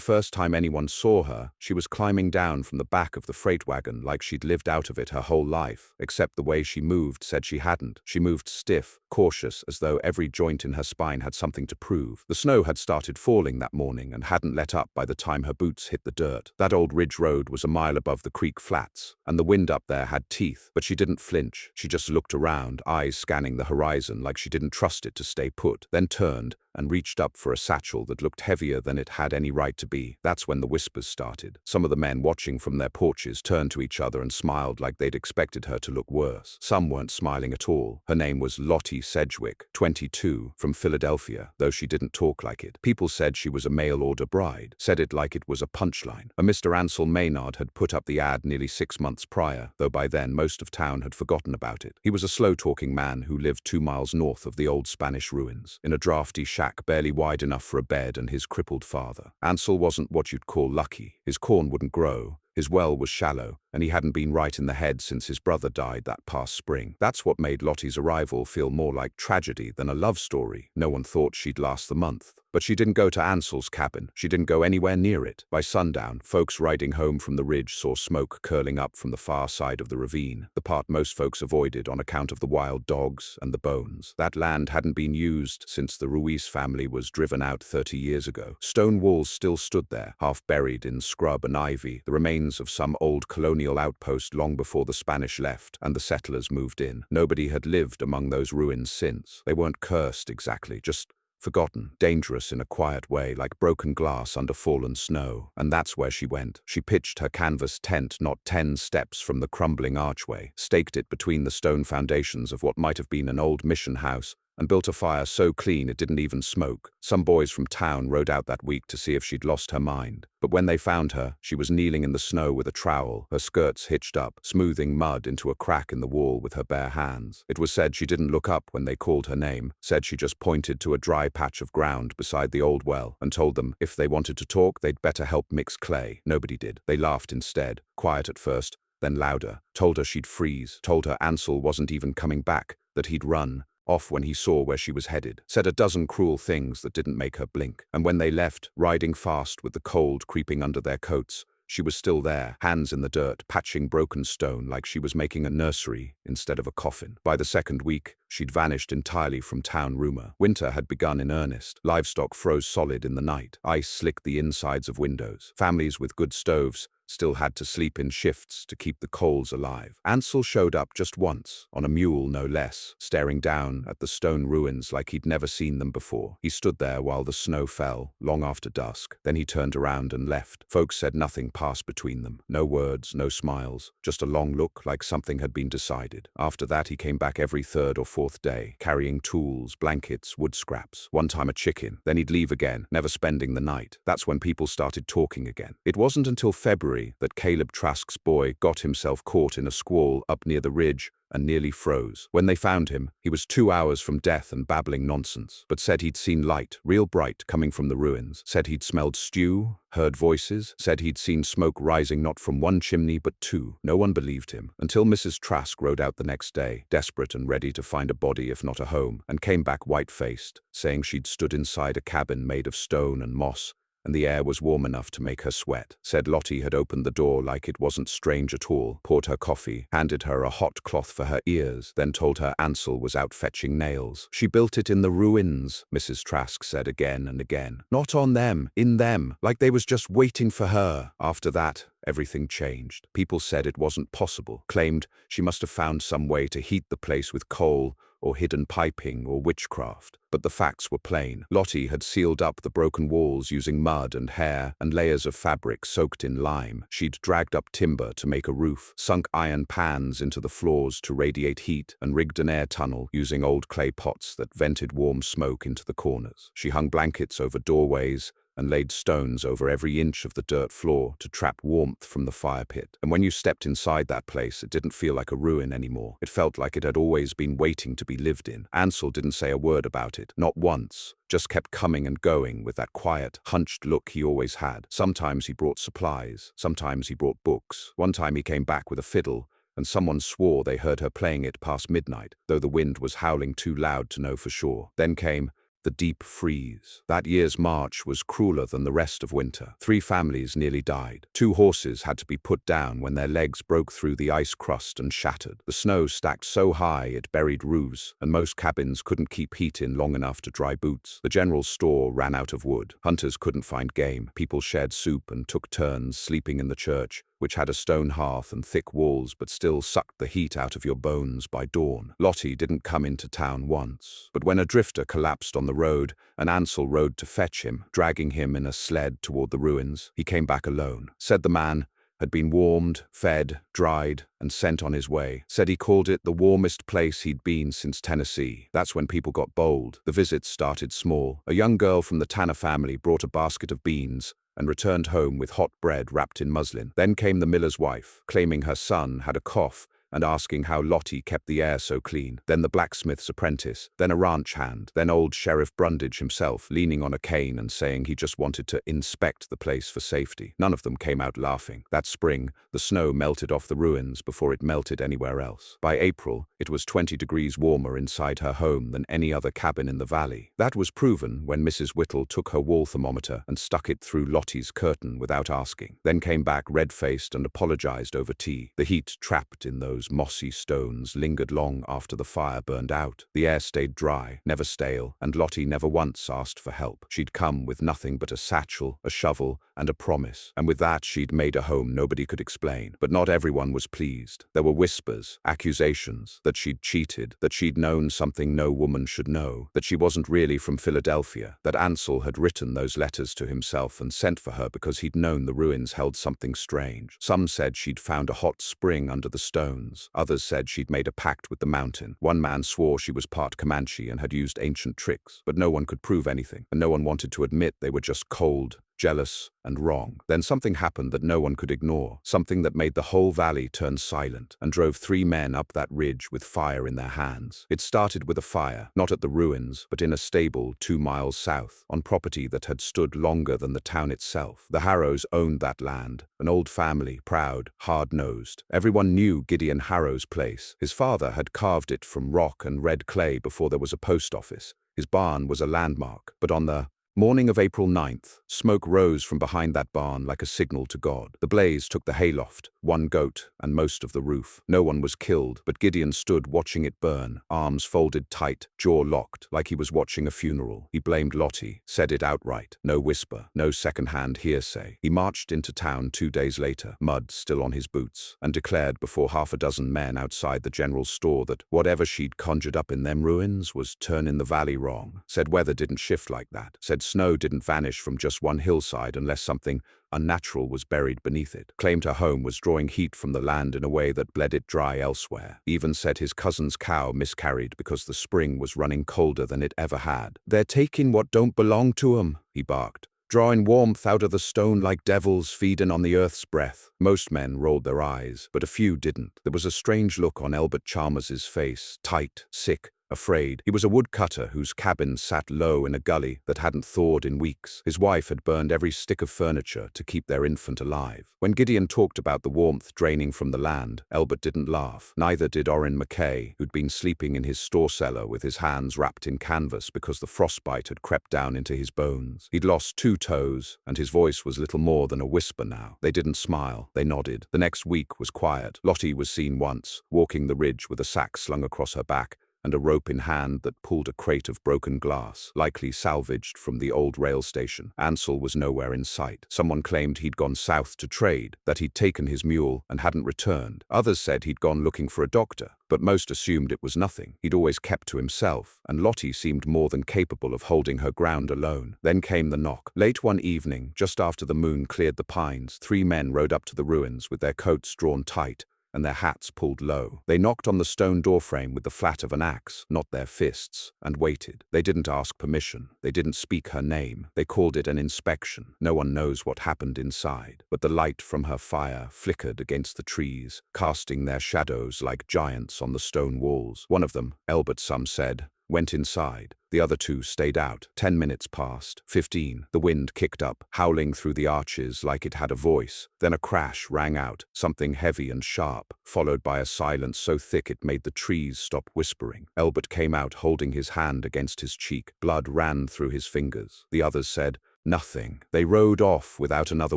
first time anyone saw her, she was climbing down from the back of the freight wagon like she'd lived out of it her whole life, except the way she moved said she hadn't. She moved stiff, cautious, as though every joint in her spine had something to prove. The snow had started falling that morning and hadn't let up by the time her boots hit the dirt. That old ridge road was a mile above the creek flats, and the wind up there had teeth, but she didn't flinch. She just looked around, eyes scanning the horizon like she didn't trust it to stay put, then turned and reached up for a satchel that looked heavier than it had any right to be. That's when the whispers started. Some of the men watching from their porches turned to each other and smiled like they'd expected her to look worse. Some weren't smiling at all. Her name was Lottie Sedgwick, 22, from Philadelphia, though she didn't talk like it. People said she was a mail-order bride, said it like it was a punchline. A Mr. Ansel Maynard had put up the ad nearly 6 months prior, though by then most of town had forgotten about it. He was a slow-talking man who lived 2 miles north of the old Spanish ruins, in a drafty shack barely wide enough for a bed and his crippled father. Ansel wasn't what you'd call lucky. His corn wouldn't grow. His well was shallow, and he hadn't been right in the head since his brother died that past spring. That's what made Lottie's arrival feel more like tragedy than a love story. No one thought she'd last the month. But she didn't go to Ansel's cabin. She didn't go anywhere near it. By sundown, folks riding home from the ridge saw smoke curling up from the far side of the ravine, the part most folks avoided on account of the wild dogs and the bones. That land hadn't been used since the Ruiz family was driven out 30 years ago. Stone walls still stood there, half buried in scrub and ivy, the remains of some old colonial outpost long before the Spanish left and the settlers moved in. Nobody had lived among those ruins since. They weren't cursed exactly, just forgotten, dangerous in a quiet way, like broken glass under fallen snow. And that's where she went. She pitched her canvas tent not 10 steps from the crumbling archway, staked it between the stone foundations of what might have been an old mission house, and built a fire so clean it didn't even smoke. Some boys from town rode out that week to see if she'd lost her mind. But when they found her, she was kneeling in the snow with a trowel, her skirts hitched up, smoothing mud into a crack in the wall with her bare hands. It was said she didn't look up when they called her name, said she just pointed to a dry patch of ground beside the old well, and told them if they wanted to talk, they'd better help mix clay. Nobody did. They laughed instead, quiet at first, then louder, told her she'd freeze, told her Ansel wasn't even coming back, that he'd run off when he saw where she was headed, said a dozen cruel things that didn't make her blink. And when they left, riding fast with the cold creeping under their coats, she was still there, hands in the dirt, patching broken stone like she was making a nursery instead of a coffin. By the second week, she'd vanished entirely from town rumor. Winter had begun in earnest. Livestock froze solid in the night. Ice slicked the insides of windows. Families with good stoves still had to sleep in shifts to keep the coals alive. Ansel showed up just once, on a mule no less, staring down at the stone ruins like he'd never seen them before. He stood there while the snow fell, long after dusk. Then he turned around and left. Folks said nothing passed between them. No words, no smiles, just a long look like something had been decided. After that he came back every 3rd or 4th day, carrying tools, blankets, wood scraps, one time a chicken. Then he'd leave again, never spending the night. That's when people started talking again. It wasn't until February that Caleb Trask's boy got himself caught in a squall up near the ridge and nearly froze. When they found him, he was 2 hours from death and babbling nonsense, but said he'd seen light, real bright, coming from the ruins, said he'd smelled stew, heard voices, said he'd seen smoke rising not from 1 chimney but 2. No one believed him, until Mrs. Trask rode out the next day, desperate and ready to find a body if not a home, and came back white-faced, saying she'd stood inside a cabin made of stone and moss, and the air was warm enough to make her sweat. Said Lottie had opened the door like it wasn't strange at all, poured her coffee, handed her a hot cloth for her ears, then told her Ansel was out fetching nails. She built it in the ruins, Mrs. Trask said again and again. Not on them, in them, like they was just waiting for her. After that, everything changed. People said it wasn't possible, claimed she must have found some way to heat the place with coal, or hidden piping, or witchcraft. But the facts were plain. Lottie had sealed up the broken walls using mud and hair and layers of fabric soaked in lime. She'd dragged up timber to make a roof, sunk iron pans into the floors to radiate heat, and rigged an air tunnel using old clay pots that vented warm smoke into the corners. She hung blankets over doorways and laid stones over every inch of the dirt floor to trap warmth from the fire pit. And when you stepped inside that place, it didn't feel like a ruin anymore. It felt like it had always been waiting to be lived in. Ansel didn't say a word about it, not once, just kept coming and going with that quiet, hunched look he always had. Sometimes he brought supplies, sometimes he brought books. One time he came back with a fiddle, and someone swore they heard her playing it past midnight, though the wind was howling too loud to know for sure. Then came The deep freeze. That year's March was crueler than the rest of winter. 3 families nearly died. 2 horses had to be put down when their legs broke through the ice crust and shattered. The snow stacked so high it buried roofs, and most cabins couldn't keep heat in long enough to dry boots. The general store ran out of wood. Hunters couldn't find game. People shared soup and took turns sleeping in the church, which had a stone hearth and thick walls but still sucked the heat out of your bones by dawn. Lottie didn't come into town once, but when a drifter collapsed on the road and Ansel rode to fetch him, dragging him in a sled toward the ruins, he came back alone. Said the man had been warmed, fed, dried, and sent on his way. Said he called it the warmest place he'd been since Tennessee. That's when people got bold. The visits started small. A young girl from the Tanner family brought a basket of beans and returned home with hot bread wrapped in muslin. Then came the miller's wife, claiming her son had a cough and asking how Lottie kept the air so clean. Then the blacksmith's apprentice, then a ranch hand, then old Sheriff Brundage himself, leaning on a cane and saying he just wanted to inspect the place for safety. None of them came out laughing. That spring, the snow melted off the ruins before it melted anywhere else. By April, it was 20 degrees warmer inside her home than any other cabin in the valley. That was proven when Mrs. Whittle took her wall thermometer and stuck it through Lottie's curtain without asking. Then came back red-faced and apologized over tea. The heat trapped in those mossy stones lingered long after the fire burned out. The air stayed dry, never stale, and Lottie never once asked for help. She'd come with nothing but a satchel, a shovel, and a promise, and with that she'd made a home nobody could explain. But not everyone was pleased. There were whispers, accusations, that she'd cheated, that she'd known something no woman should know, that she wasn't really from Philadelphia, that Ansel had written those letters to himself and sent for her because he'd known the ruins held something strange. Some said she'd found a hot spring under the stones. Others said she'd made a pact with the mountain. One man swore she was part Comanche and had used ancient tricks, but no one could prove anything, and no one wanted to admit they were just cold, jealous, and wrong. Then something happened that no one could ignore, something that made the whole valley turn silent and drove 3 men up that ridge with fire in their hands. It started with a fire, not at the ruins, but in a stable 2 miles south, on property that had stood longer than the town itself. The Harrows owned that land, an old family, proud, hard-nosed. Everyone knew Gideon Harrow's place. His father had carved it from rock and red clay before there was a post office. His barn was a landmark, but on the morning of April 9th, smoke rose from behind that barn like a signal to God. The blaze took the hayloft, 1 goat, and most of the roof. No one was killed, but Gideon stood watching it burn, arms folded tight, jaw locked, like he was watching a funeral. He blamed Lottie, said it outright. No whisper, no second-hand hearsay. He marched into town 2 days later, mud still on his boots, and declared before 6 men outside the general store that whatever she'd conjured up in them ruins was turning the valley wrong. Said weather didn't shift like that. Said snow didn't vanish from just one hillside unless something unnatural was buried beneath it. Claimed her home was drawing heat from the land in a way that bled it dry elsewhere. Even said his cousin's cow miscarried because the spring was running colder than it ever had. "They're taking what don't belong to 'em," he barked, "drawing warmth out of the stone like devils feeding on the earth's breath." Most men rolled their eyes, but a few didn't. There was a strange look on Elbert Chalmers's face, tight, sick, afraid. He was a woodcutter whose cabin sat low in a gully that hadn't thawed in weeks. His wife had burned every stick of furniture to keep their infant alive. When Gideon talked about the warmth draining from the land, Elbert didn't laugh. Neither did Orrin McKay, who'd been sleeping in his store cellar with his hands wrapped in canvas because the frostbite had crept down into his bones. He'd lost 2 toes, and his voice was little more than a whisper now. They didn't smile, they nodded. The next week was quiet. Lottie was seen once, walking the ridge with a sack slung across her back, and a rope in hand that pulled a crate of broken glass, likely salvaged from the old rail station. Ansel was nowhere in sight. Someone claimed he'd gone south to trade, that he'd taken his mule and hadn't returned. Others said he'd gone looking for a doctor, but most assumed it was nothing. He'd always kept to himself, and Lottie seemed more than capable of holding her ground alone. Then came the knock. Late one evening, just after the moon cleared the pines, 3 men rode up to the ruins with their coats drawn tight and their hats pulled low. They knocked on the stone doorframe with the flat of an axe, not their fists, and waited. They didn't ask permission. They didn't speak her name. They called it an inspection. No one knows what happened inside, but the light from her fire flickered against the trees, casting their shadows like giants on the stone walls. One of them, Elbert some said, went inside. The other two stayed out. 10 minutes passed. 15. The wind kicked up, howling through the arches like it had a voice. Then a crash rang out, something heavy and sharp, followed by a silence so thick it made the trees stop whispering. Elbert came out holding his hand against his cheek. Blood ran through his fingers. The others said, "Nothing." They rode off without another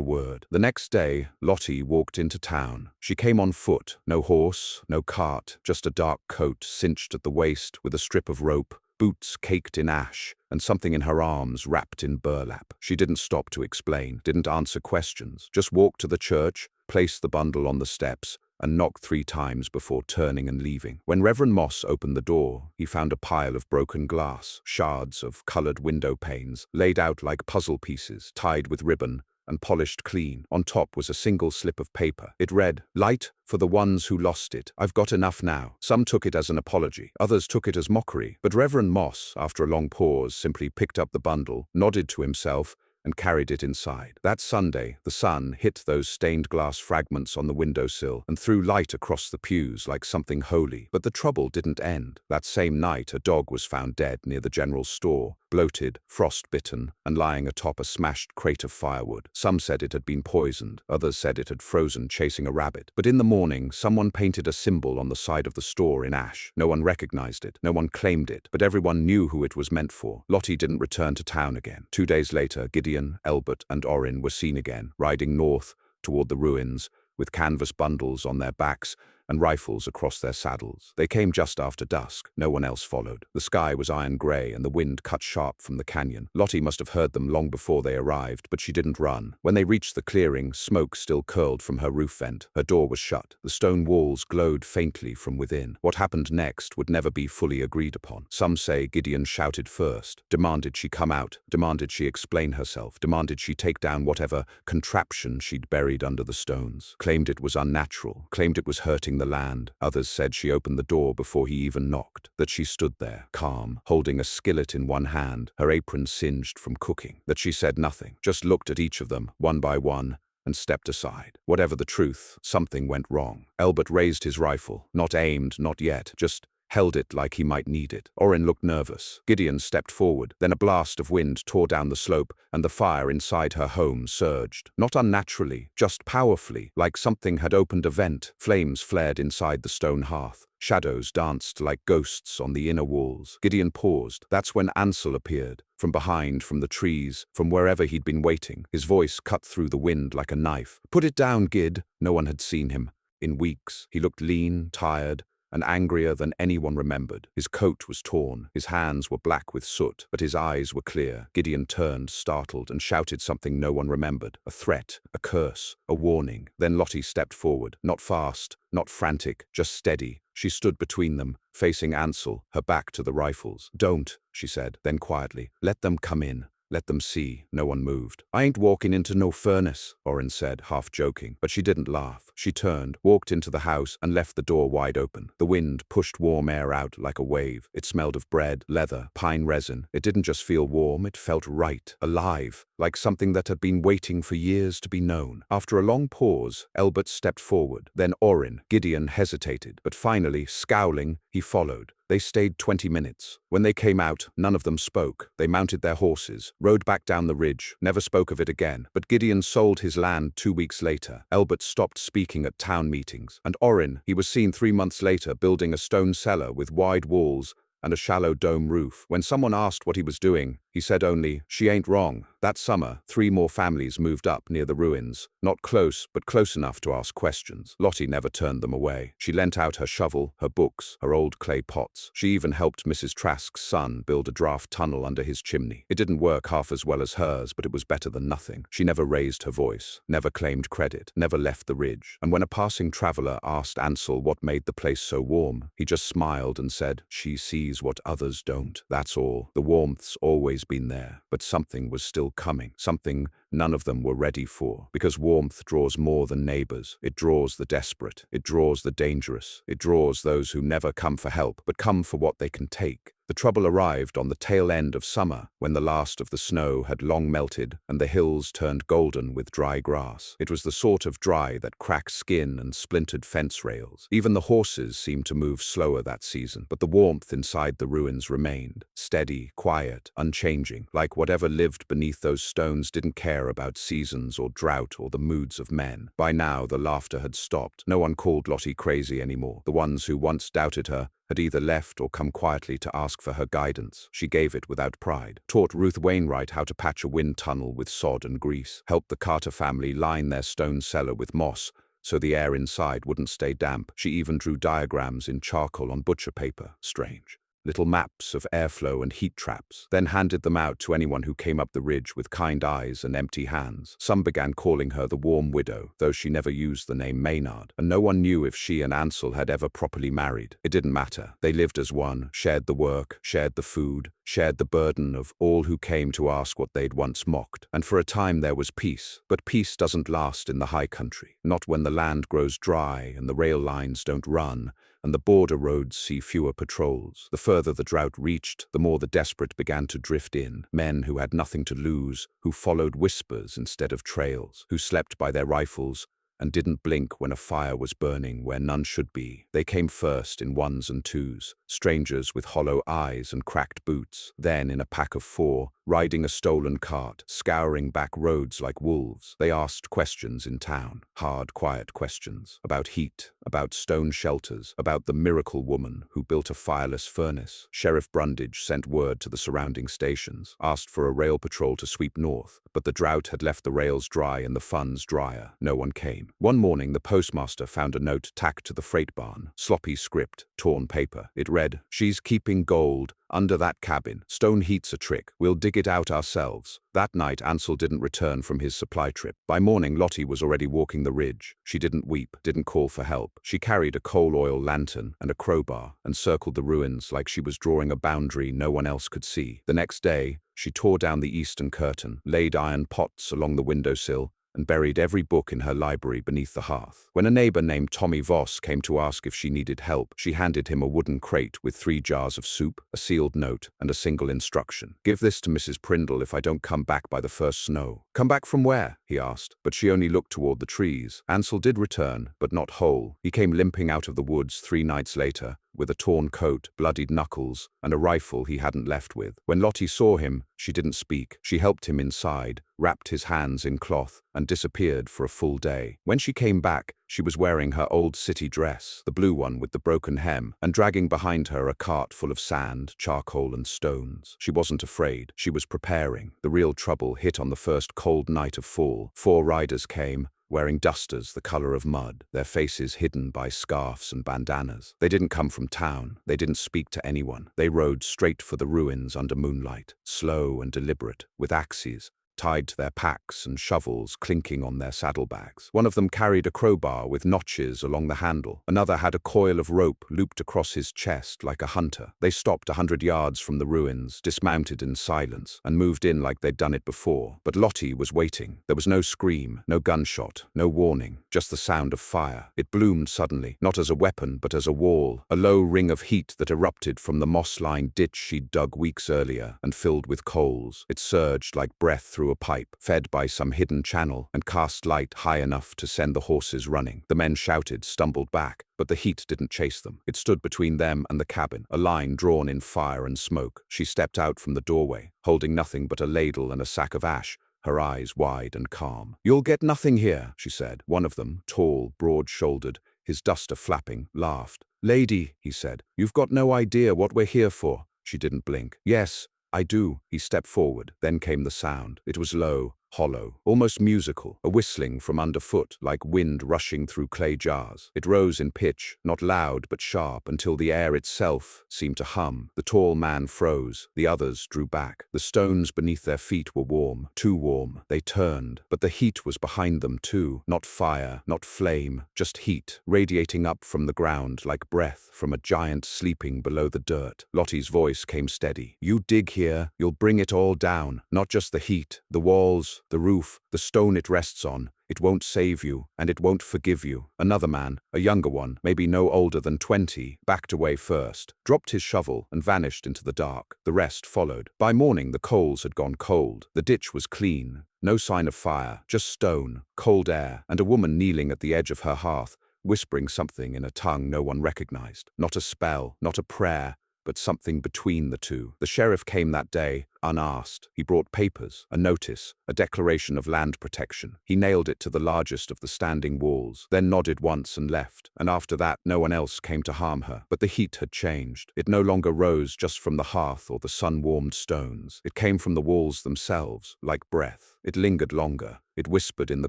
word. The next day, Lottie walked into town. She came on foot. No horse, no cart, just a dark coat cinched at the waist with a strip of rope, boots caked in ash, and something in her arms wrapped in burlap. She didn't stop to explain, didn't answer questions, just walked to the church, placed the bundle on the steps, and knocked 3 times before turning and leaving. When Reverend Moss opened the door, he found a pile of broken glass, shards of colored window panes, laid out like puzzle pieces, tied with ribbon, and polished clean. On top was a single slip of paper. It read, "Light for the ones who lost it. I've got enough now." Some took it as an apology. Others took it as mockery. But Reverend Moss, after a long pause, simply picked up the bundle, nodded to himself, and carried it inside. That Sunday, the sun hit those stained glass fragments on the windowsill and threw light across the pews like something holy. But the trouble didn't end. That same night, a dog was found dead near the general store, bloated, frost-bitten, and lying atop a smashed crate of firewood. Some said it had been poisoned. Others said it had frozen chasing a rabbit. But in the morning, someone painted a symbol on the side of the store in ash. No one recognized it. No one claimed it. But everyone knew who it was meant for. Lottie didn't return to town again. 2 days later, Gideon, Elbert, and Orrin were seen again, riding north toward the ruins, with canvas bundles on their backs and rifles across their saddles. They came just after dusk. No one else followed. The sky was iron gray and the wind cut sharp from the canyon. Lottie must have heard them long before they arrived, but she didn't run. When they reached the clearing, smoke still curled from her roof vent. Her door was shut. The stone walls glowed faintly from within. What happened next would never be fully agreed upon. Some say Gideon shouted first, demanded she come out, demanded she explain herself, demanded she take down whatever contraption she'd buried under the stones, claimed it was unnatural, claimed it was hurting the land. Others said she opened the door before he even knocked, that she stood there, calm, holding a skillet in one hand, her apron singed from cooking, that she said nothing, just looked at each of them, one by one, and stepped aside. Whatever the truth, something went wrong. Elbert raised his rifle, not aimed, not yet, just held it like he might need it. Orrin looked nervous. Gideon stepped forward. Then a blast of wind tore down the slope, and the fire inside her home surged. Not unnaturally, just powerfully, like something had opened a vent. Flames flared inside the stone hearth. Shadows danced like ghosts on the inner walls. Gideon paused. That's when Ansel appeared. From behind, from the trees, from wherever he'd been waiting. His voice cut through the wind like a knife. "Put it down, Gid." No one had seen him in weeks. He looked lean, tired, and angrier than anyone remembered. His coat was torn, his hands were black with soot, but his eyes were clear. Gideon turned, startled, and shouted something no one remembered. A threat, a curse, a warning. Then Lottie stepped forward, not fast, not frantic, just steady. She stood between them, facing Ansel, her back to the rifles. "Don't," she said, then quietly, "let them come in. Let them see." No one moved. "I ain't walking into no furnace," Orrin said, half joking. But she didn't laugh. She turned, walked into the house, and left the door wide open. The wind pushed warm air out like a wave. It smelled of bread, leather, pine resin. It didn't just feel warm, it felt right, alive, like something that had been waiting for years to be known. After a long pause, Elbert stepped forward. Then Orrin. Gideon hesitated, but finally, scowling, he followed. They stayed 20 minutes. When they came out, none of them spoke. They mounted their horses, rode back down the ridge, never spoke of it again. But Gideon sold his land 2 weeks later. Elbert stopped speaking at town meetings. And Orrin, he was seen 3 months later building a stone cellar with wide walls and a shallow dome roof. When someone asked what he was doing, he said only, "She ain't wrong." That summer, 3 more families moved up near the ruins. Not close, but close enough to ask questions. Lottie never turned them away. She lent out her shovel, her books, her old clay pots. She even helped Mrs. Trask's son build a draft tunnel under his chimney. It didn't work half as well as hers, but it was better than nothing. She never raised her voice, never claimed credit, never left the ridge. And when a passing traveler asked Ansel what made the place so warm, he just smiled and said, "She sees what others don't. That's all. The warmth's always been there, but something was still coming, something none of them were ready for. Because warmth draws more than neighbors. It draws the desperate. It draws the dangerous. It draws those who never come for help, but come for what they can take. The trouble arrived on the tail end of summer, when the last of the snow had long melted and the hills turned golden with dry grass. It was the sort of dry that cracks skin and splintered fence rails. Even the horses seemed to move slower that season, but the warmth inside the ruins remained, steady, quiet, unchanging, like whatever lived beneath those stones didn't care about seasons or drought or the moods of men. By now, the laughter had stopped. No one called Lottie crazy anymore. The ones who once doubted her had either left or come quietly to ask for her guidance. She gave it without pride, taught Ruth Wainwright how to patch a wind tunnel with sod and grease, helped the Carter family line their stone cellar with moss so the air inside wouldn't stay damp. She even drew diagrams in charcoal on butcher paper. Strange. Little maps of airflow and heat traps, then handed them out to anyone who came up the ridge with kind eyes and empty hands. Some began calling her the Warm Widow, though she never used the name Maynard, and no one knew if she and Ansel had ever properly married. It didn't matter. They lived as one, shared the work, shared the food, shared the burden of all who came to ask what they'd once mocked. And for a time there was peace. But peace doesn't last in the high country, not when the land grows dry and the rail lines don't run, and the border roads see fewer patrols. The further the drought reached, the more the desperate began to drift in. Men who had nothing to lose, who followed whispers instead of trails, who slept by their rifles and didn't blink when a fire was burning where none should be. They came first in ones and twos, strangers with hollow eyes and cracked boots, then in a pack of 4, riding a stolen cart, scouring back roads like wolves. They asked questions in town, hard, quiet questions, about heat, about stone shelters, about the miracle woman who built a fireless furnace. Sheriff Brundage sent word to the surrounding stations, asked for a rail patrol to sweep north, but the drought had left the rails dry and the funds drier. No one came. One morning, the postmaster found a note tacked to the freight barn, sloppy script, torn paper. It read, "She's keeping gold under that cabin. Stone heat's a trick. We'll dig it out ourselves." That night, Ansel didn't return from his supply trip. By morning, Lottie was already walking the ridge. She didn't weep, didn't call for help. She carried a coal oil lantern and a crowbar and circled the ruins like she was drawing a boundary no one else could see. The next day, she tore down the eastern curtain, laid iron pots along the windowsill, and buried every book in her library beneath the hearth. When a neighbor named Tommy Voss came to ask if she needed help, she handed him a wooden crate with 3 jars of soup, a sealed note, and a single instruction. "Give this to Mrs. Prindle if I don't come back by the first snow." "Come back from where?" he asked, but she only looked toward the trees. Ansel did return, but not whole. He came limping out of the woods 3 nights later, with a torn coat, bloodied knuckles, and a rifle he hadn't left with. When Lottie saw him, she didn't speak. She helped him inside, wrapped his hands in cloth, and disappeared for a full day. When she came back, she was wearing her old city dress, the blue one with the broken hem, and dragging behind her a cart full of sand, charcoal, and stones. She wasn't afraid. She was preparing. The real trouble hit on the first cold night of fall. 4 riders came, wearing dusters the color of mud, their faces hidden by scarves and bandanas. They didn't come from town. They didn't speak to anyone. They rode straight for the ruins under moonlight, slow and deliberate, with axes tied to their packs and shovels clinking on their saddlebags. One of them carried a crowbar with notches along the handle. Another had a coil of rope looped across his chest like a hunter. They stopped 100 yards from the ruins, dismounted in silence, and moved in like they'd done it before. But Lottie was waiting. There was no scream, no gunshot, no warning, just the sound of fire. It bloomed suddenly, not as a weapon but as a wall, a low ring of heat that erupted from the moss-lined ditch she'd dug weeks earlier and filled with coals. It surged like breath through a pipe, fed by some hidden channel, and cast light high enough to send the horses running. The men shouted, stumbled back, but the heat didn't chase them. It stood between them and the cabin, a line drawn in fire and smoke. She stepped out from the doorway, holding nothing but a ladle and a sack of ash, her eyes wide and calm. "You'll get nothing here," she said. One of them, tall, broad-shouldered, his duster flapping, laughed. "Lady," he said, "you've got no idea what we're here for." She didn't blink. "Yes, I do." He stepped forward. Then came the sound. It was low, hollow, almost musical, a whistling from underfoot, like wind rushing through clay jars. It rose in pitch, not loud but sharp, until the air itself seemed to hum. The tall man froze. The others drew back. The stones beneath their feet were warm, too warm. They turned, but the heat was behind them too. Not fire, not flame, just heat, radiating up from the ground like breath from a giant sleeping below the dirt. Lottie's voice came steady. "You dig here, you'll bring it all down. Not just the heat, the walls, the roof, the stone it rests on. It won't save you, and it won't forgive you. Another man, a younger one, maybe no older than 20, backed away first, dropped his shovel and vanished into the dark. The rest followed. By morning, the coals had gone cold. The ditch was clean. No sign of fire, just stone, cold air, and a woman kneeling at the edge of her hearth, whispering something in a tongue no one recognized. Not a spell, not a prayer, but something between the two. The sheriff came that day, unasked. He brought papers, a notice, a declaration of land protection. He nailed it to the largest of the standing walls, then nodded once and left, and after that no one else came to harm her. But the heat had changed. It no longer rose just from the hearth or the sun-warmed stones. It came from the walls themselves, like breath. It lingered longer. It whispered in the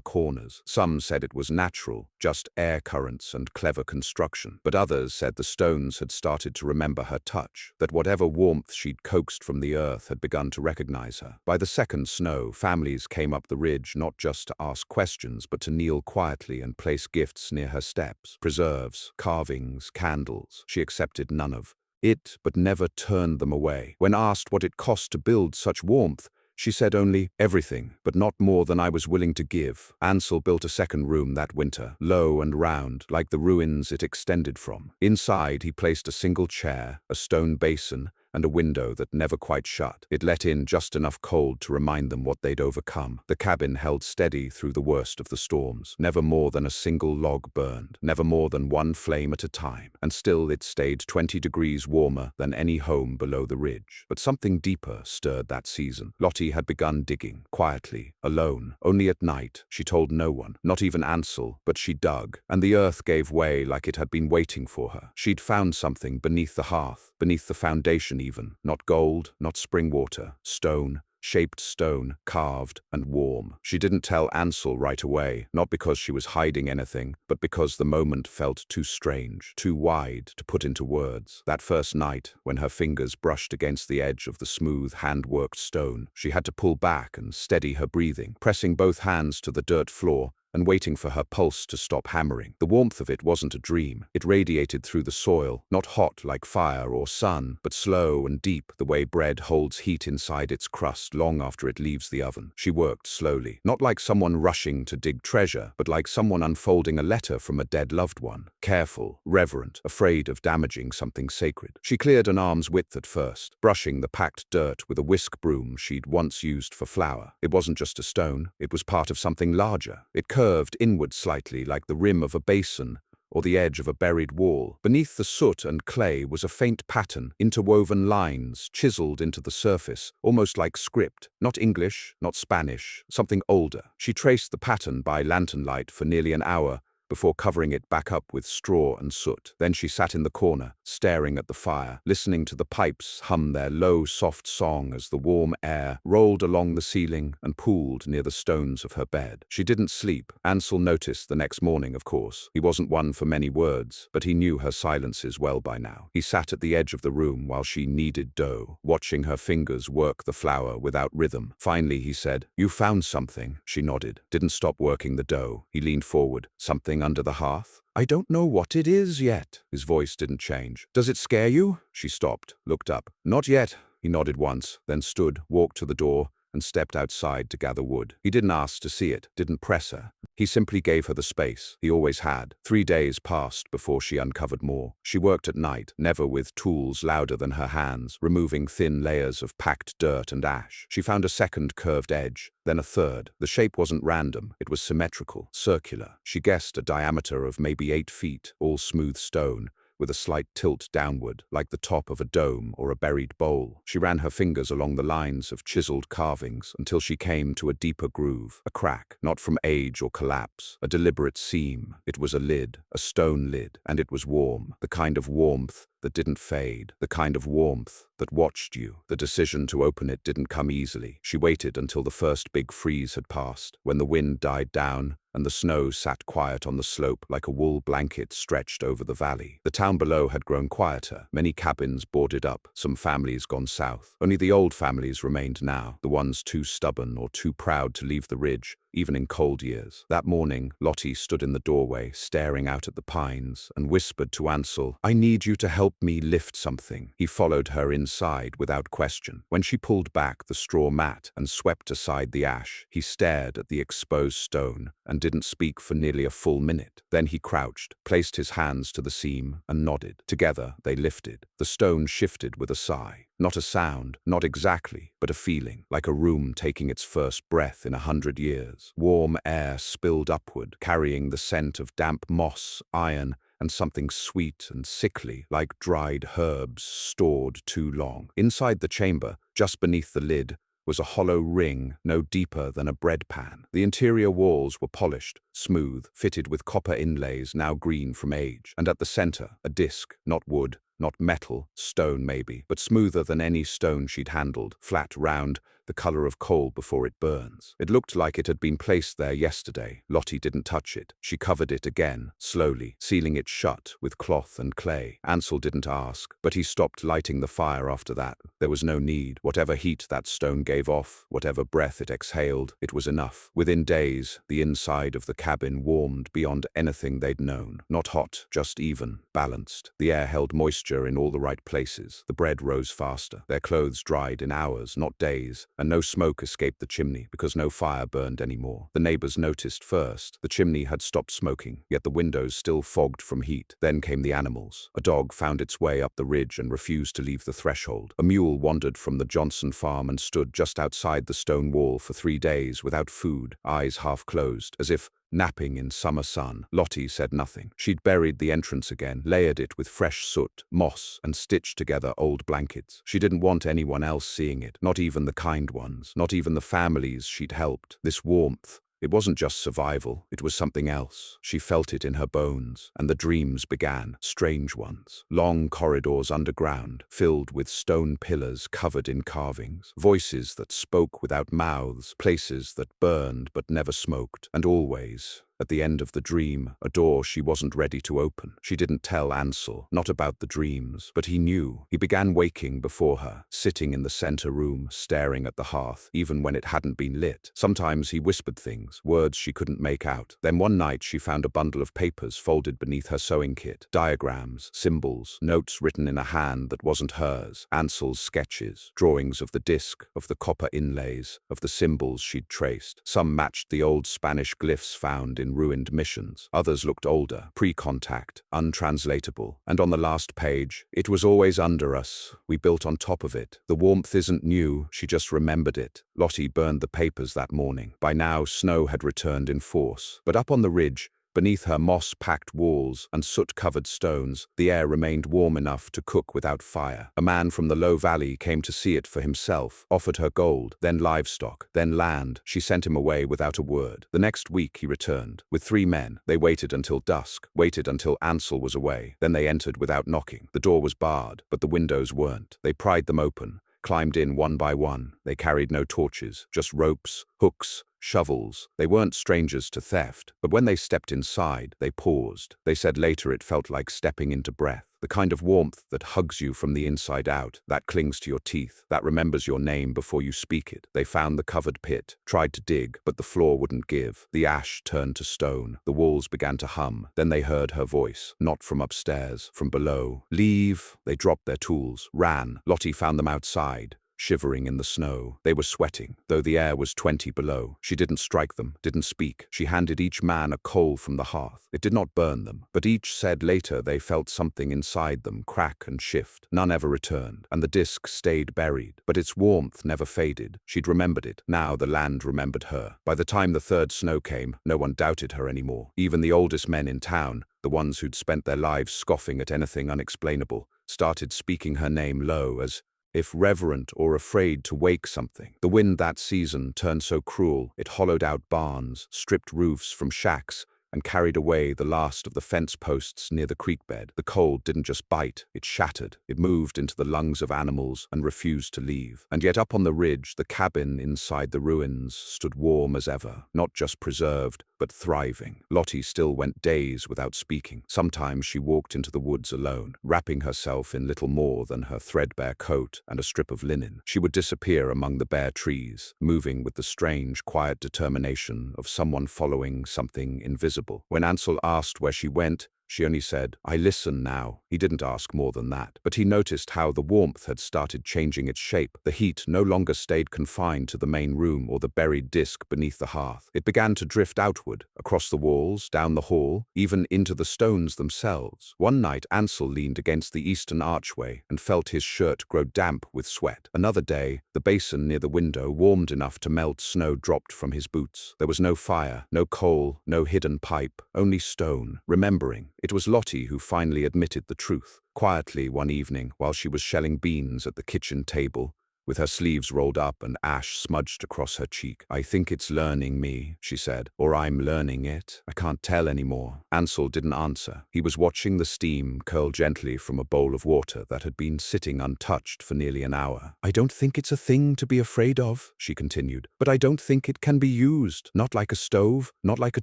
corners. Some said it was natural, just air currents and clever construction. But others said the stones had started to remember her touch, that whatever warmth she'd coaxed from the earth had begun to recognize her. By the second snow, families came up the ridge not just to ask questions, but to kneel quietly and place gifts near her steps. Preserves, carvings, candles. She accepted none of it, but never turned them away. When asked what it cost to build such warmth, she said only, everything, but not more than I was willing to give. Ansel built a second room that winter, low and round, like the ruins it extended from. Inside, he placed a single chair, a stone basin, and a window that never quite shut. It let in just enough cold to remind them what they'd overcome. The cabin held steady through the worst of the storms. Never more than a single log burned, never more than one flame at a time, and still it stayed 20 degrees warmer than any home below the ridge. But something deeper stirred that season. Lottie had begun digging, quietly, alone, only at night. She told no one, not even Ansel, but she dug, and the earth gave way like it had been waiting for her. She'd found something beneath the hearth, beneath the foundation even, not gold, not spring water, stone, shaped stone, carved and warm. She didn't tell Ansel right away, not because she was hiding anything, but because the moment felt too strange, too wide to put into words. That first night, when her fingers brushed against the edge of the smooth, hand-worked stone, she had to pull back and steady her breathing, pressing both hands to the dirt floor and waiting for her pulse to stop hammering. The warmth of it wasn't a dream. It radiated through the soil, not hot like fire or sun, but slow and deep, the way bread holds heat inside its crust long after it leaves the oven. She worked slowly, not like someone rushing to dig treasure, but like someone unfolding a letter from a dead loved one. Careful, reverent, afraid of damaging something sacred. She cleared an arm's width at first, brushing the packed dirt with a whisk broom she'd once used for flour. It wasn't just a stone, it was part of something larger. It curved inward slightly like the rim of a basin or the edge of a buried wall. Beneath the soot and clay was a faint pattern, interwoven lines chiseled into the surface, almost like script. Not English, not Spanish, something older. She traced the pattern by lantern light for nearly an hour, before covering it back up with straw and soot. Then she sat in the corner, staring at the fire, listening to the pipes hum their low, soft song as the warm air rolled along the ceiling and pooled near the stones of her bed. She didn't sleep. Ansel noticed the next morning, of course. He wasn't one for many words, but he knew her silences well by now. He sat at the edge of the room while she kneaded dough, watching her fingers work the flour without rhythm. Finally, he said, "You found something." She nodded, didn't stop working the dough. He leaned forward. "Something under the hearth?" "I don't know what it is yet." His voice didn't change. "Does it scare you?" She stopped, looked up. "Not yet." He nodded once, then stood, walked to the door, and stepped outside to gather wood. He didn't ask to see it, didn't press her. He simply gave her the space. He always had. 3 days passed before she uncovered more. She worked at night, never with tools louder than her hands, removing thin layers of packed dirt and ash. She found a second curved edge, then a third. The shape wasn't random, it was symmetrical, circular. She guessed a diameter of maybe 8 feet, all smooth stone, with a slight tilt downward, like the top of a dome or a buried bowl. She ran her fingers along the lines of chiseled carvings until she came to a deeper groove, a crack, not from age or collapse, a deliberate seam. It was a lid, a stone lid, and it was warm, the kind of warmth that didn't fade, the kind of warmth that watched you. The decision to open it didn't come easily. She waited until the first big freeze had passed, when the wind died down and the snow sat quiet on the slope like a wool blanket stretched over the valley. The town below had grown quieter, many cabins boarded up, some families gone south. Only the old families remained now, the ones too stubborn or too proud to leave the ridge, even in cold years. That morning, Lottie stood in the doorway, staring out at the pines, and whispered to Ansel, "I need you to help me lift something." He followed her inside without question. When she pulled back the straw mat and swept aside the ash, he stared at the exposed stone and didn't speak for nearly a full minute. Then he crouched, placed his hands to the seam, and nodded. Together, they lifted. The stone shifted with a sigh. Not a sound, not exactly, but a feeling, like a room taking its first breath in 100 years. Warm air spilled upward, carrying the scent of damp moss, iron, and something sweet and sickly, like dried herbs stored too long. Inside the chamber, just beneath the lid, was a hollow ring no deeper than a bread pan. The interior walls were polished, smooth, fitted with copper inlays now green from age, and at the center, a disc, not wood, not metal, stone maybe, but smoother than any stone she'd handled, flat, round, the color of coal before it burns. It looked like it had been placed there yesterday. Lottie didn't touch it. She covered it again, slowly, sealing it shut with cloth and clay. Ansel didn't ask, but he stopped lighting the fire after that. There was no need. Whatever heat that stone gave off, whatever breath it exhaled, it was enough. Within days, the inside of the cabin warmed beyond anything they'd known. Not hot, just even, balanced. The air held moisture in all the right places. The bread rose faster. Their clothes dried in hours, not days. And no smoke escaped the chimney because no fire burned anymore. The neighbors noticed first. The chimney had stopped smoking, yet the windows still fogged from heat. Then came the animals. A dog found its way up the ridge and refused to leave the threshold. A mule wandered from the Johnson farm and stood just outside the stone wall for 3 days without food, eyes half closed, as if napping in summer sun. Lottie said nothing. She'd buried the entrance again, layered it with fresh soot, moss, and stitched together old blankets. She didn't want anyone else seeing it, not even the kind ones, not even the families she'd helped. This warmth, it wasn't just survival, it was something else. She felt it in her bones, and the dreams began, strange ones. Long corridors underground, filled with stone pillars covered in carvings. Voices that spoke without mouths, places that burned but never smoked. And always, at the end of the dream, a door she wasn't ready to open. She didn't tell Ansel, not about the dreams, but he knew. He began waking before her, sitting in the center room, staring at the hearth, even when it hadn't been lit. Sometimes he whispered things, words she couldn't make out. Then one night she found a bundle of papers folded beneath her sewing kit. Diagrams, symbols, notes written in a hand that wasn't hers. Ansel's sketches, drawings of the disc, of the copper inlays, of the symbols she'd traced. Some matched the old Spanish glyphs found in ruined missions. Others looked older, pre-contact, untranslatable. And on the last page, "It was always under us. We built on top of it. The warmth isn't new, she just remembered it." Lottie burned the papers that morning. By now, snow had returned in force. But up on the ridge, beneath her moss-packed walls and soot-covered stones, the air remained warm enough to cook without fire. A man from the low valley came to see it for himself, offered her gold, then livestock, then land. She sent him away without a word. The next week he returned, with 3 men. They waited until dusk, waited until Ansel was away. Then they entered without knocking. The door was barred, but the windows weren't. They pried them open, climbed in one by one. They carried no torches, just ropes, hooks, shovels. They weren't strangers to theft, but when they stepped inside, they paused. They said later it felt like stepping into breath, the kind of warmth that hugs you from the inside out, that clings to your teeth, that remembers your name before you speak it. They found the covered pit, tried to dig, but the floor wouldn't give. The ash turned to stone. The walls began to hum. Then they heard her voice, not from upstairs, from below. "Leave." They dropped their tools, ran. Lottie found them outside, shivering in the snow. They were sweating, though the air was 20 below. She didn't strike them, didn't speak. She handed each man a coal from the hearth. It did not burn them, but each said later they felt something inside them crack and shift. None ever returned, and the disc stayed buried. But its warmth never faded. She'd remembered it. Now the land remembered her. By the time the 3rd snow came, no one doubted her anymore. Even the oldest men in town, the ones who'd spent their lives scoffing at anything unexplainable, started speaking her name low, as if reverent or afraid to wake something. The wind that season turned so cruel, it hollowed out barns, stripped roofs from shacks, and carried away the last of the fence posts near the creek bed. The cold didn't just bite, it shattered. It moved into the lungs of animals and refused to leave. And yet up on the ridge, the cabin inside the ruins stood warm as ever, not just preserved, but thriving. Lottie still went days without speaking. Sometimes she walked into the woods alone, wrapping herself in little more than her threadbare coat and a strip of linen. She would disappear among the bare trees, moving with the strange, quiet determination of someone following something invisible. When Ansel asked where she went, she only said, "I listen now." He didn't ask more than that, but he noticed how the warmth had started changing its shape. The heat no longer stayed confined to the main room or the buried disk beneath the hearth. It began to drift outward, across the walls, down the hall, even into the stones themselves. One night, Ansel leaned against the eastern archway and felt his shirt grow damp with sweat. Another day, the basin near the window warmed enough to melt snow dropped from his boots. There was no fire, no coal, no hidden pipe, only stone. Remembering, it was Lottie who finally admitted the truth. Quietly one evening, while she was shelling beans at the kitchen table, with her sleeves rolled up and ash smudged across her cheek. "I think it's learning me," she said, "or I'm learning it. I can't tell anymore." Ansel didn't answer. He was watching the steam curl gently from a bowl of water that had been sitting untouched for nearly an hour. "I don't think it's a thing to be afraid of," she continued, "but I don't think it can be used. Not like a stove, not like a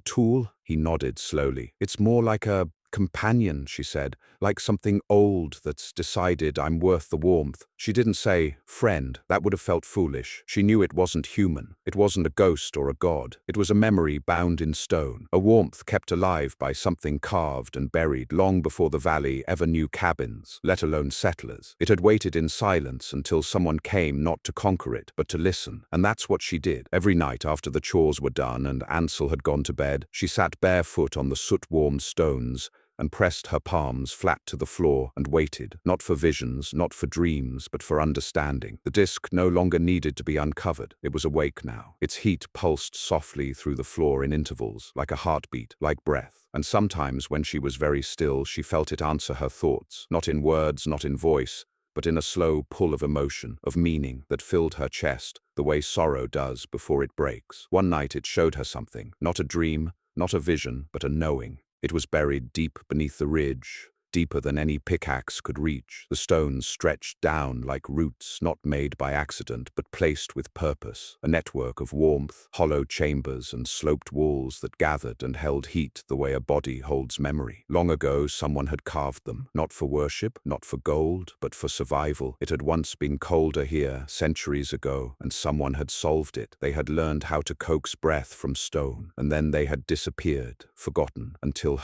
tool." He nodded slowly. "It's more like a companion," she said, "like something old that's decided I'm worth the warmth." She didn't say, "friend." That would have felt foolish. She knew it wasn't human. It wasn't a ghost or a god. It was a memory bound in stone, a warmth kept alive by something carved and buried long before the valley ever knew cabins, let alone settlers. It had waited in silence until someone came not to conquer it, but to listen. And that's what she did. Every night after the chores were done and Ansel had gone to bed, she sat barefoot on the soot-warmed stones and pressed her palms flat to the floor and waited, not for visions, not for dreams, but for understanding. The disk no longer needed to be uncovered. It was awake now. Its heat pulsed softly through the floor in intervals, like a heartbeat, like breath. And sometimes when she was very still, she felt it answer her thoughts, not in words, not in voice, but in a slow pull of emotion, of meaning that filled her chest, the way sorrow does before it breaks. One night it showed her something, not a dream, not a vision, but a knowing. It was buried deep beneath the ridge, deeper than any pickaxe could reach. The stones stretched down like roots not made by accident but placed with purpose, a network of warmth, hollow chambers and sloped walls that gathered and held heat the way a body holds memory. Long ago someone had carved them, not for worship, not for gold, but for survival. It had once been colder here, centuries ago, and someone had solved it. They had learned how to coax breath from stone, and then they had disappeared, forgotten, until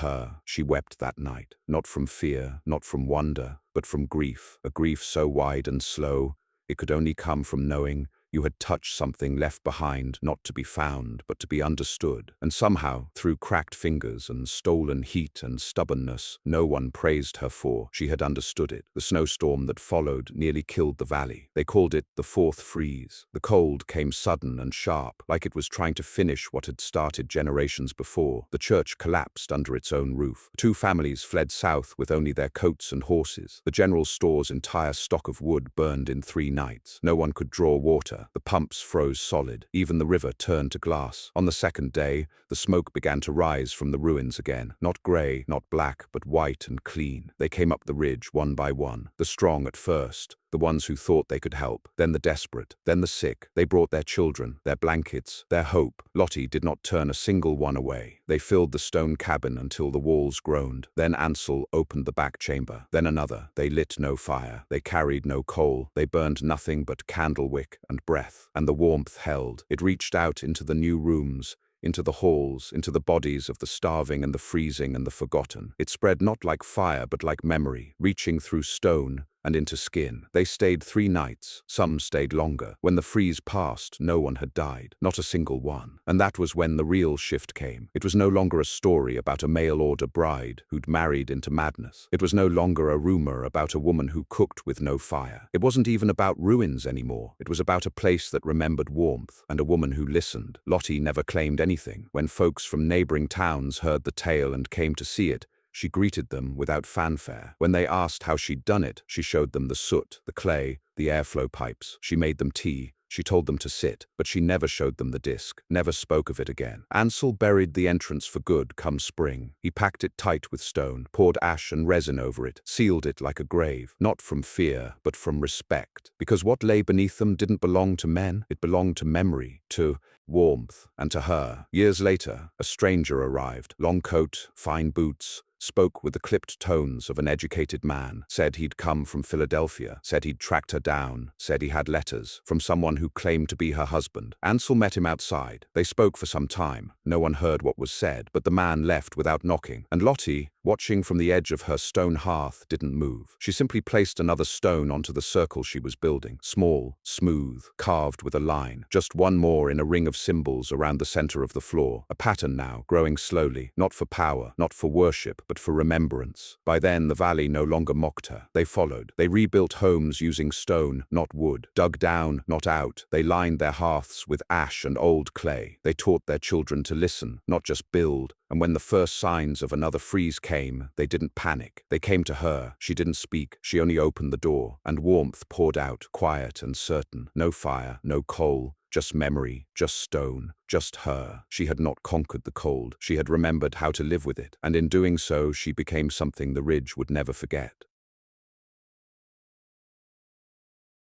she wept that night, not from fear, not from wonder, but from grief, a grief so wide and slow, it could only come from knowing you had touched something left behind, not to be found, but to be understood. And somehow, through cracked fingers and stolen heat and stubbornness no one praised her for, she had understood it. The snowstorm that followed nearly killed the valley. They called it the fourth freeze. The cold came sudden and sharp, like it was trying to finish what had started generations before. The church collapsed under its own roof. 2 families fled south with only their coats and horses. The general store's entire stock of wood burned in 3 nights. No one could draw water. The pumps froze solid. Even the river turned to glass. On the second day, the smoke began to rise from the ruins again. Not grey, not black, but white and clean. They came up the ridge one by one. The strong at first, the ones who thought they could help, then the desperate, then the sick. They brought their children, their blankets, their hope. Lottie did not turn a single one away. They filled the stone cabin until the walls groaned. Then Ansel opened the back chamber. Then another. They lit no fire. They carried no coal. They burned nothing but candle wick and breath. And the warmth held. It reached out into the new rooms, into the halls, into the bodies of the starving and the freezing and the forgotten. It spread not like fire but like memory, reaching through stone and into skin. They stayed 3 nights. Some stayed longer. When the freeze passed, no one had died. Not a single one. And that was when the real shift came. It was no longer a story about a mail-order bride who'd married into madness. It was no longer a rumor about a woman who cooked with no fire. It wasn't even about ruins anymore. It was about a place that remembered warmth and a woman who listened. Lottie never claimed anything. When folks from neighboring towns heard the tale and came to see it, she greeted them without fanfare. When they asked how she'd done it, she showed them the soot, the clay, the airflow pipes. She made them tea. She told them to sit, but she never showed them the disc, never spoke of it again. Ansel buried the entrance for good come spring. He packed it tight with stone, poured ash and resin over it, sealed it like a grave, not from fear, but from respect. Because what lay beneath them didn't belong to men, it belonged to memory, to warmth, and to her, years later, a stranger arrived, long coat, fine boots, spoke with the clipped tones of an educated man, said he'd come from Philadelphia, said he'd tracked her down, said he had letters from someone who claimed to be her husband. Ansel met him outside. They spoke for some time. No one heard what was said, but the man left without knocking, and Lottie, watching from the edge of her stone hearth, didn't move. She simply placed another stone onto the circle she was building, small, smooth, carved with a line, just one more in a ring of symbols around the center of the floor, a pattern now, growing slowly, not for power, not for worship, but for remembrance. By then, the valley no longer mocked her. They followed. They rebuilt homes using stone, not wood, dug down, not out. They lined their hearths with ash and old clay. They taught their children to listen, not just build. And when the first signs of another freeze came, they didn't panic. They came to her. She didn't speak. She only opened the door, and warmth poured out, quiet and certain. No fire, no coal. Just memory, just stone, just her. She had not conquered the cold. She had remembered how to live with it, and in doing so, she became something the ridge would never forget.